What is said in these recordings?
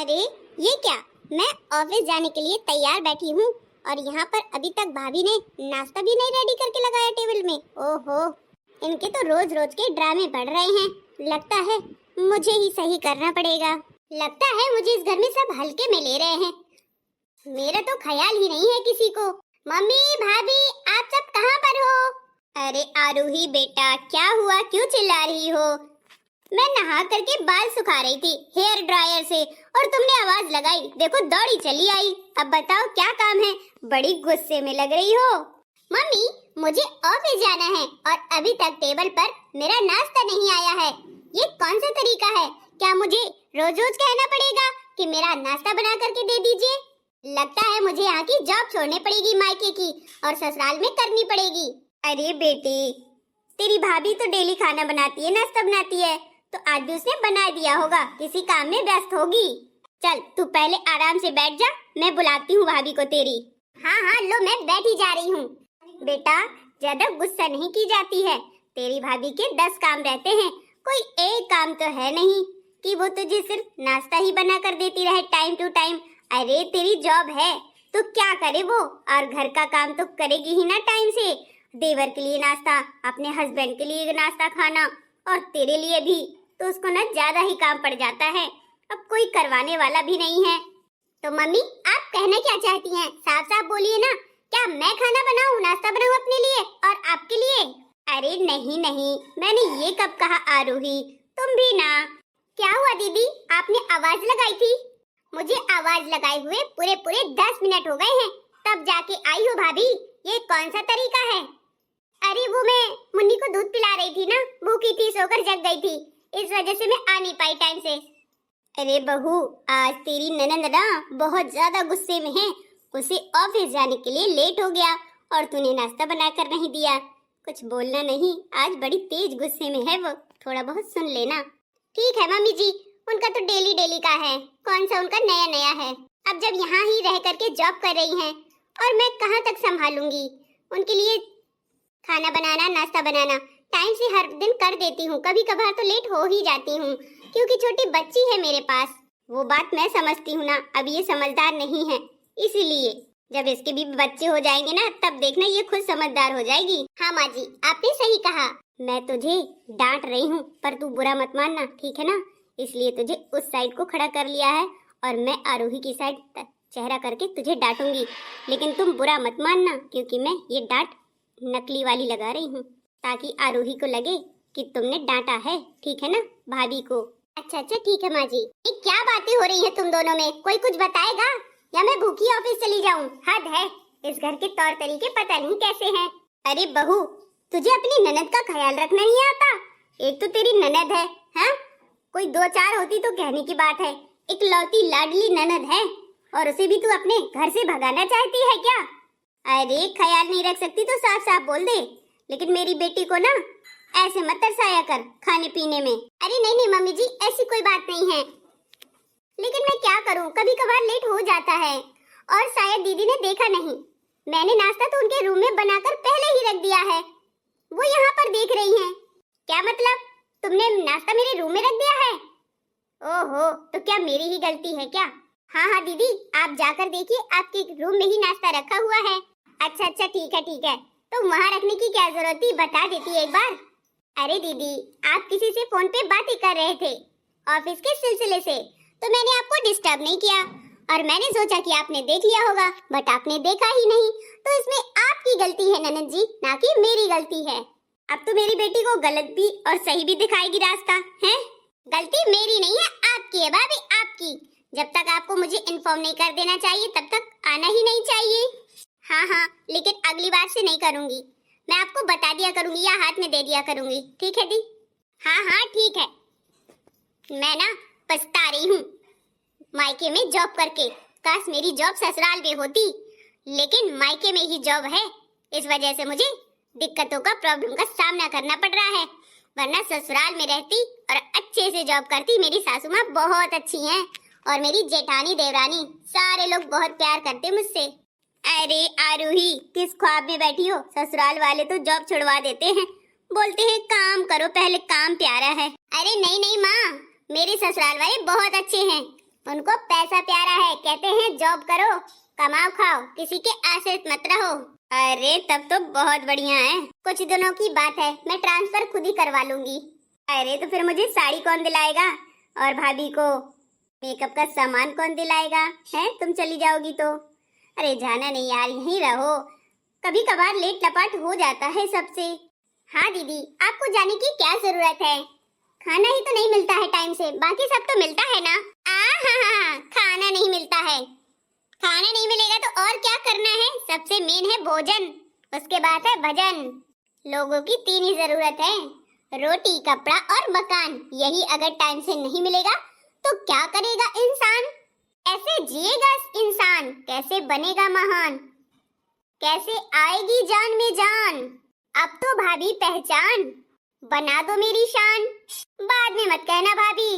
अरे ये क्या, मैं ऑफिस जाने के लिए तैयार बैठी हूँ और यहाँ पर अभी तक भाभी ने नाश्ता भी नहीं रेडी करके लगाया टेबल में। ओहो, इनके तो रोज रोज के ड्रामे बढ़ रहे हैं। लगता है मुझे ही सही करना पड़ेगा। लगता है मुझे इस घर में सब हल्के में ले रहे हैं। मेरा तो ख्याल ही नहीं है किसी को। मम्मी, भाभी, आप सब कहाँ पर हो? अरे आरूही बेटा, क्या हुआ, क्यों चिल्ला रही हो? मैं नहा करके बाल सुखा रही थी हेयर ड्रायर से और तुमने आवाज लगाई, देखो दौड़ी चली आई। अब बताओ क्या काम है? बड़ी गुस्से में लग रही हो। मम्मी, मुझे ऑफिस जाना है और अभी तक टेबल पर मेरा नाश्ता नहीं आया है। ये कौन सा तरीका है? क्या मुझे रोज रोज कहना पड़ेगा कि मेरा नाश्ता बना करके दे दीजिए? लगता है मुझे यहाँ की जॉब छोड़नी पड़ेगी मायके की और ससुराल में करनी पड़ेगी। अरे बेटी, तेरी भाभी तो डेली खाना बनाती है, नाश्ता बनाती है, तो आज भी उसने बना दिया होगा, किसी काम में व्यस्त होगी। चल तू पहले आराम से बैठ जा, मैं बुलाती हूँ भाभी को तेरी। हाँ हाँ लो, मैं बैठी जा रही हूँ। बेटा, ज्यादा गुस्सा नहीं की जाती है। तेरी भाभी के 10 काम रहते हैं, कोई एक काम तो है नहीं कि वो तुझे सिर्फ नाश्ता ही बना कर देती रहे टाइम टू टाइम। अरे तेरी जॉब है तो क्या करे वो, और घर का काम तो करेगी ही ना टाइम से। देवर के लिए नाश्ता, अपने हस्बैंड के लिए नाश्ता खाना और तेरे लिए भी, तो उसको ना ज्यादा ही काम पड़ जाता है। अब कोई करवाने वाला भी नहीं है। तो मम्मी, आप कहना क्या चाहती हैं? साफ साफ बोलिए ना। क्या मैं खाना बनाऊं, नाश्ता बनाऊं अपने लिए और आपके लिए? अरे नहीं नहीं, मैंने ये कब कहा आरूही, तुम भी ना। क्या हुआ दीदी, आपने आवाज लगाई थी? मुझे आवाज लगाए हुए पूरे पूरे 10 मिनट हो गए हैं, तब जाके आई हो भाभी। ये कौन सा तरीका है? अरे वो मैं मुन्नी को दूध पिला रही थी ना, भूखी थी, सोकर जग गई थी, इस वजह से मैं आ नहीं पाई टाइम से। अरे बहू, आज तेरी ननद ना बहुत ज्यादा गुस्से में है। उसे ऑफिस जाने के लिए लेट हो गया और तूने नाश्ता बनाकर नहीं दिया। कुछ बोलना नहीं, आज बड़ी तेज गुस्से में है वो, थोड़ा बहुत सुन लेना। ठीक है मम्मी जी, उनका तो डेली डेली का है, कौन सा उनका नया नया है। अब जब यहाँ ही रह करके जॉब कर रही हैं और मैं कहाँ तक संभालूंगी उनके लिए खाना बनाना, नाश्ता बनाना। टाइम से हर दिन कर देती हूँ, कभी कभार तो लेट हो ही जाती हूँ क्योंकि छोटी बच्ची है मेरे पास। वो बात मैं समझती हूँ ना, अब ये समझदार नहीं है, इसीलिए जब इसके भी बच्चे हो जाएंगे ना, तब देखना ये खुद समझदार हो जाएगी। हाँ माँ जी, आपने सही कहा। मैं तुझे डांट रही हूँ पर तू बुरा मत मानना, ठीक है ना? इसलिए तुझे उस साइड को खड़ा कर लिया है और मैं आरोही की साइड चेहरा करके तुझे डांटूंगी, लेकिन तुम बुरा मत मानना क्योंकि मैं ये डांट नकली वाली लगा रही हूँ ताकि आरोही को लगे कि तुमने डांटा है, ठीक है ना भाभी को? अच्छा अच्छा ठीक है माँ जी। ये क्या बातें हो रही है तुम दोनों में? कोई कुछ बताएगा या मैं भूखी ऑफिस चली जाऊँ? हद है, इस घर के तौर तरीके पता नहीं कैसे हैं। अरे बहू, तुझे अपनी ननद का ख्याल रखना नहीं आता? एक तो तेरी ननद है, हाँ? कोई 2-4 होती तो कहने की बात है, इकलौती लाडली ननद है और उसे भी तू अपने घर से भगाना चाहती है क्या? अरे ख्याल नहीं रख सकती तो साफ साफ बोल दे, लेकिन मेरी बेटी को ना ऐसे मत तरसाया कर खाने पीने में। अरे नहीं नहीं मम्मी जी, ऐसी कोई बात नहीं है, लेकिन मैं क्या करूं, कभी कभार लेट हो जाता है और शायद दीदी ने देखा नहीं। मैंने नाश्ता तो उनके रूम में बनाकर पहले ही रख दिया है, वो यहाँ पर देख रही हैं। क्या मतलब, तुमने नाश्ता मेरे रूम में रख दिया है? ओहो, तो क्या मेरी ही गलती है क्या? हाँ हाँ दीदी, आप जाकर देखिए, आपके रूम में ही नाश्ता रखा हुआ है। अच्छा अच्छा ठीक है, तो वहाँ रखने की क्या जरूरत थी, बता देती एक बार। अरे दीदी, आप किसी से फोन पे बातें कर रहे थे ऑफिस के सिलसिले से, तो मैंने आपको डिस्टर्ब नहीं किया और मैंने सोचा कि आपने देख लिया होगा, बट आपने देखा ही नहीं, तो इसमें आपकी गलती है ननद जी, ना कि मेरी गलती है। अब तो मेरी बेटी को गलत भी और सही भी दिखाएगी रास्ता, है? गलती मेरी नहीं है, आपकी है भाभी, आपकी। जब तक आपको मुझे इन्फॉर्म नहीं कर देना चाहिए तब तक आना ही नहीं चाहिए। हाँ हाँ, लेकिन अगली बार से नहीं करूँगी, मैं आपको बता दिया करूँगी या हाथ में दे दिया करूँगी, ठीक है दी? हाँ हाँ ठीक है। मैं ना पछता रही हूँ मायके में जॉब करके, काश मेरी जॉब ससुराल में होती, लेकिन मायके में ही जॉब है, इस वजह से मुझे दिक्कतों का, प्रॉब्लम का सामना करना पड़ रहा है। वरना ससुराल में रहती और अच्छे से जॉब करती। मेरी सासू माँ बहुत अच्छी हैं और मेरी जेठानी देवरानी, सारे लोग बहुत प्यार करते मुझसे। अरे आरूही, किस ख्वाब में बैठी हो? ससुराल वाले तो जॉब छुड़वा देते हैं, बोलते हैं काम करो पहले, काम प्यारा है। अरे नहीं नहीं माँ, मेरे ससुराल वाले बहुत अच्छे हैं, उनको पैसा प्यारा है, कहते हैं जॉब करो, कमाओ खाओ, किसी के आश्रित मत रहो। अरे तब तो बहुत बढ़िया है, कुछ दिनों की बात है, मैं ट्रांसफर खुद ही करवा लूंगी। अरे तो फिर मुझे साड़ी कौन दिलाएगा और भाभी को मेकअप का सामान कौन दिलाएगा? है तुम चली जाओगी तो? अरे जाना नहीं यार, यहीं रहो, कभी कभार लेट लपाट हो जाता है सबसे। हाँ दीदी, आपको जाने की क्या जरूरत है, खाना ही तो नहीं मिलता है टाइम से, बाकी सब तो मिलता है ना। हाँ, खाना नहीं मिलता है, खाना नहीं मिलेगा तो और क्या करना है, सबसे मेन है भोजन, उसके बाद है भजन। लोगों की तीन ही जरूरत है, रोटी कपड़ा और मकान, यही अगर टाइम से नहीं मिलेगा तो क्या करेगा इंसान, कैसे जिएगा इंसान, कैसे बनेगा महान, कैसे आएगी जान में जान। अब तो भाभी पहचान, बना दो मेरी शान, बाद में मत कहना भाभी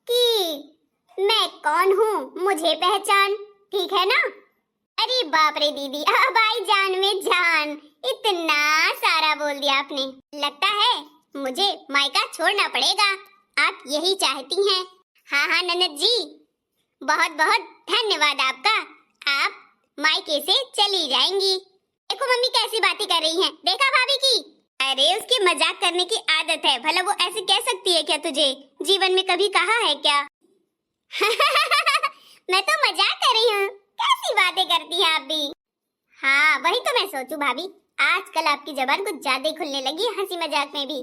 कि मैं कौन हूँ, मुझे पहचान, ठीक है ना। अरे बाप रे दीदी, अब आई जान में जान, इतना सारा बोल दिया आपने, लगता है मुझे मायका छोड़ना पड़ेगा, आप यही चाहती हैं। हाँ हाँ ननद जी, बहुत बहुत धन्यवाद आपका, आप मायके से चली जाएंगी। देखो मम्मी कैसी बातें कर रही हैं, देखा भाभी की? अरे उसकी मजाक करने की आदत है, भला वो ऐसे कह सकती है क्या तुझे, जीवन में कभी कहा है क्या? मैं तो मजाक कर रही हूँ, कैसी बातें करती हैं आप भी। हाँ वही तो मैं सोचूं भाभी, आजकल आपकी जबान कुछ ज्यादा खुलने लगी हंसी मजाक में भी।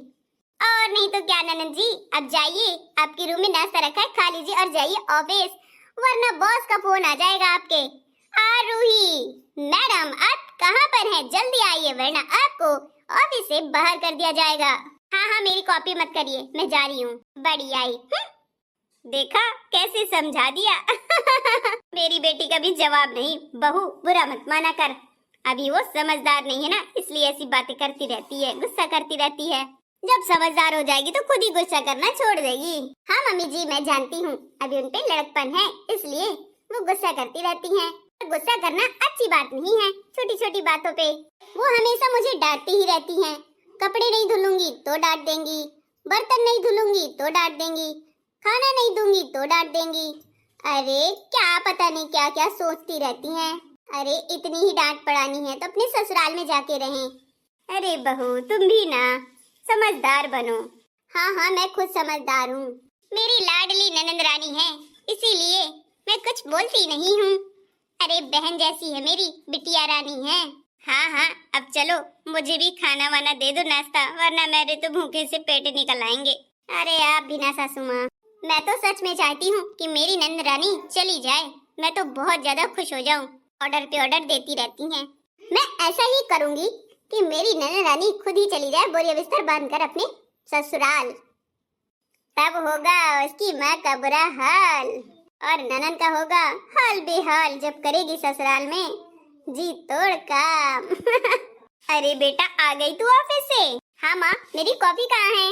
और नहीं तो क्या ननद जी, अब जाइए, आपके रूम में नाश्ता रखा है, खा लीजिए और जाइए ऑफिस, वरना बॉस का फोन आ जाएगा आपके। रूही मैडम आप कहाँ पर हैं, जल्दी आइए वरना आपको ऑफिस से बाहर कर दिया जाएगा। हाँ हाँ मेरी कॉपी मत करिए, मैं जा रही हूँ, बड़ी आई। देखा कैसे समझा दिया। मेरी बेटी का भी जवाब नहीं, बहू बुरा मत माना कर, अभी वो समझदार नहीं है ना, इसलिए ऐसी बातें करती रहती है, गुस्सा करती रहती है, जब समझदार हो जाएगी तो खुद ही गुस्सा करना छोड़ देगी। हाँ मम्मी जी मैं जानती हूँ, अभी उनपे लड़कपन है इसलिए वो गुस्सा करती रहती हैं। गुस्सा करना अच्छी बात नहीं है, छोटी छोटी बातों पे वो हमेशा मुझे डांटती ही रहती हैं। कपड़े नहीं धुलूंगी तो डांट देंगी, बर्तन नहीं धुलूंगी तो डांट देंगी, खाना नहीं दूंगी तो डांट देंगी। अरे क्या पता नहीं क्या क्या सोचती रहती हैं। अरे इतनी ही डांट पड़ानी है तो अपने ससुराल में जाके रहें। अरे बहू तुम भी ना समझदार बनो। हाँ हाँ मैं खुद समझदार हूँ, मेरी लाडली ननंद रानी है, इसीलिए मैं कुछ बोलती नहीं हूँ। अरे बहन जैसी है मेरी बिटिया रानी है। हाँ हाँ अब चलो मुझे भी खाना वाना दे दो नाश्ता, वरना मेरे तो भूखे से पेट निकल आएंगे। अरे आप भी ना सासू माँ, मैं तो सच में चाहती हूँ कि मेरी नंद रानी चली जाए, मैं तो बहुत ज्यादा खुश हो जाऊँ। ऑर्डर पे ऑर्डर देती रहती हैं, मैं ऐसा ही करूँगी कि मेरी नंद रानी खुद ही चली जाए बोरिया बिस्तर बांधकर अपने ससुराल, तब होगा उसकी माँ का बुरा हाल और ननन का होगा हाल बेहाल जब करेगी ससुराल में जी तोड़ काम। अरे बेटा आ गई तू ऑफिस से? हाँ माँ मेरी कॉफी कहाँ है?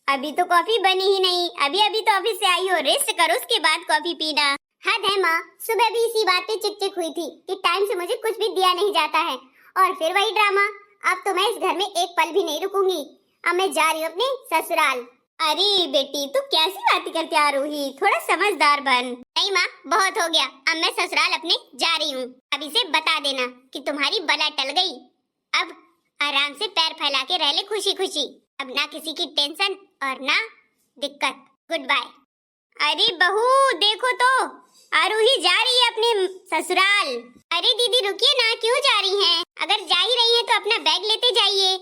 अभी तो कॉफी बनी ही नहीं, अभी अभी तो ऑफिस से आई हो, रेस्ट करो उसके बाद कॉफी पीना। हद है माँ, सुबह भी इसी बात पे चिक हुई थी कि टाइम से मुझे कुछ भी दिया नहीं जाता है, और फिर वही ड्रामा। अब तो मैं इस घर में एक पल भी नहीं रुकूंगी, अब मैं जा रही हूँ अपने ससुराल। अरे बेटी तू कैसी बातें करती आ रूही, थोड़ा समझदार बन। नहीं माँ बहुत हो गया, अब मैं ससुराल अपने जा रही हूँ, अभी से बता देना कि तुम्हारी बला टल गई, अब आराम से पैर फैला के रह ले खुशी खुशी, अब ना किसी की टेंशन और ना दिक्कत। Good bye. अरे बहू देखो तो आरूही जा रही है अपने ससुराल। अरे दीदी रुकिए ना, क्यों जा रही हैं? अगर जा ही रही हैं तो अपना बैग लेते जाइए।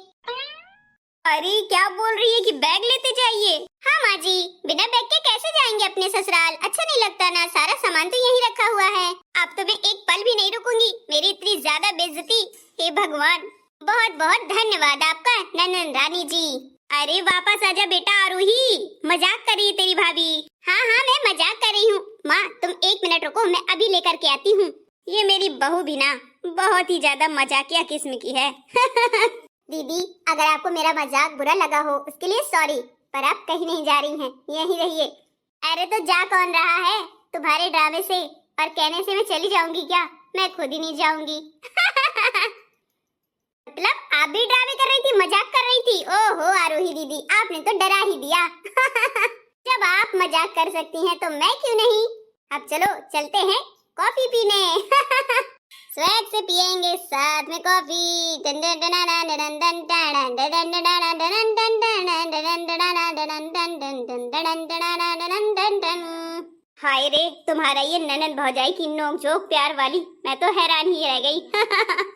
अरे क्या बोल रही है कि बैग लेते जाइए? हाँ माँ जी, बिना बैग के कैसे जाएंगे अपने ससुराल, अच्छा नहीं लगता ना, सारा सामान तो यहीं रखा हुआ है। अब तो मैं एक पल भी नहीं रुकूंगी, मेरी इतनी ज्यादा बेइज्जती, हे भगवान। बहुत बहुत धन्यवाद आपका ननन रानी जी। अरे वापस आजा बेटा आरूही, मजाक कर रही है तेरी भाभी। हाँ हाँ मैं मजाक कर रही हूँ माँ, तुम एक मिनट रुको, मैं अभी लेकर के आती हूँ। ये मेरी बहू भी ना बहुत ही ज्यादा मजाकिया किस्म की है। दीदी अगर आपको मेरा मजाक बुरा लगा हो उसके लिए सॉरी, पर आप कहीं नहीं जा रही हैं, यहीं रहिए। अरे तो जा कौन रहा है, तुम्हारे ड्रामे से और कहने से मैं चली जाऊंगी क्या? मैं खुद ही नहीं जाऊंगी। मतलब आप भी ड्रामे कर रही थी, मजाक कर रही थी? ओहो आरोही दीदी आपने तो डरा ही दिया। जब आप मजाक कर सकती हैं तो मैं क्यों नहीं। अब चलो चलते हैं कॉफी पीने। स्वैग से पिएंगे साथ में कॉफी। हाय रे, तुम्हारा ये ननद भौजाई की नोक झोंक प्यार वाली, मैं तो हैरान ही रह गई।